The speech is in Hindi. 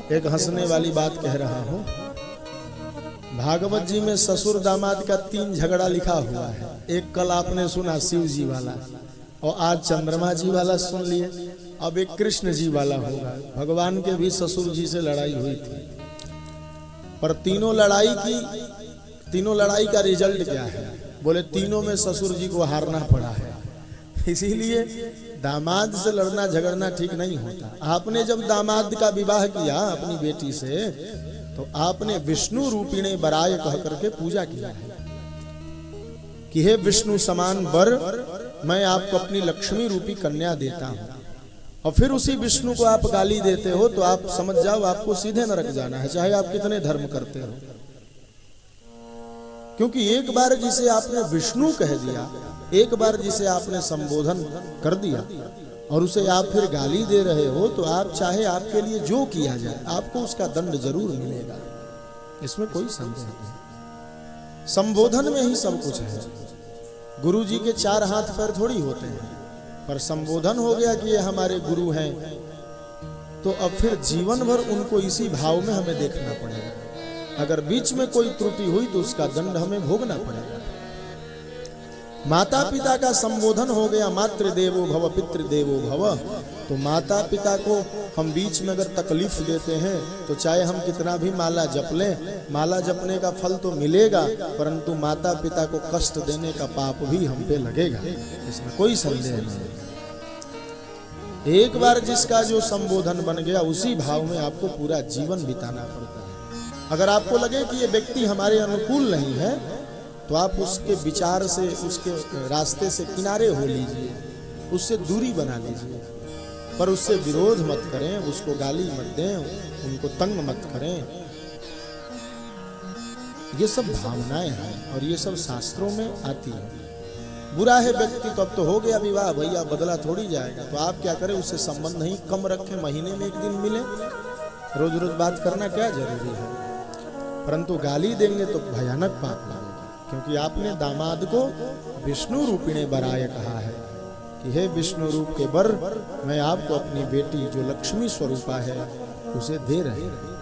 एक हंसने वाली बात कह रहा हूं। भागवत जी में ससुर दामाद का 3 झगड़ा लिखा हुआ है। एक कल आपने सुना शिव जी वाला, और आज चंद्रमा जी वाला सुन लिए, अब एक कृष्ण जी वाला होगा। भगवान के भी ससुर जी से लड़ाई हुई थी, पर तीनों लड़ाई का रिजल्ट क्या है? बोले तीनों में ससुर जी को हारना पड़ा है। इसीलिए दामाद से लड़ना झगड़ना ठीक नहीं होता। आपने जब दामाद का विवाह किया अपनी बेटी से, तो आपने विष्णु रूपिणे बराय कह करके पूजा किया है कि हे विष्णु समान वर, मैं आपको अपनी लक्ष्मी रूपी कन्या देता हूं। और फिर उसी विष्णु को आप गाली देते हो तो आप समझ जाओ आपको सीधे नरक जाना है, चाहे आप कितने धर्म करते हो। क्योंकि एक बार जिसे आपने विष्णु कह दिया, एक बार जिसे आपने संबोधन कर दिया और उसे आप फिर गाली दे रहे हो, तो आप चाहे आपके लिए जो किया जाए आपको उसका दंड जरूर मिलेगा, इसमें कोई संदेह नहीं। संबोधन में ही सब कुछ है। गुरु जी के 4 हाथ पैर थोड़ी होते हैं, पर संबोधन हो गया कि ये हमारे गुरु हैं, तो अब फिर जीवन भर उनको इसी भाव में हमें देखना पड़ेगा। अगर बीच में कोई त्रुटि हुई तो उसका दंड हमें भोगना पड़ेगा। माता पिता का संबोधन हो गया, मातृदेवो भव पितृदेवो भव, तो माता पिता को हम बीच में अगर तकलीफ देते हैं तो चाहे हम कितना भी माला जप लें, माला जपने का फल तो मिलेगा, परंतु माता पिता को कष्ट देने का पाप भी हम पे लगेगा, इसमें कोई संदेह नहीं। एक बार जिसका जो संबोधन बन गया उसी भाव में आपको पूरा जीवन बिताना पड़ता है। अगर आपको लगे कि ये व्यक्ति हमारे अनुकूल नहीं है, तो आप उसके विचार से, उसके रास्ते से किनारे हो लीजिए, उससे दूरी बना लीजिए, पर उससे विरोध मत करें, उसको गाली मत दें, उनको तंग मत करें। ये सब भावनाएं हैं और ये सब शास्त्रों में आती है। बुरा है व्यक्ति तो अब तो हो गया विवाह भैया, बदला थोड़ी जाएगा, तो आप क्या करें, उससे संबंध नहीं कम रखें, महीने में 1 दिन मिले, रोज रोज बात करना क्या जरूरी है। परंतु गाली देंगे तो भयानक पाप लगेगा, क्योंकि आपने दामाद को विष्णु रूपिणे बराय कहा है कि हे विष्णु रूप के वर, मैं आपको अपनी बेटी जो लक्ष्मी स्वरूपा है उसे दे रहे हैं।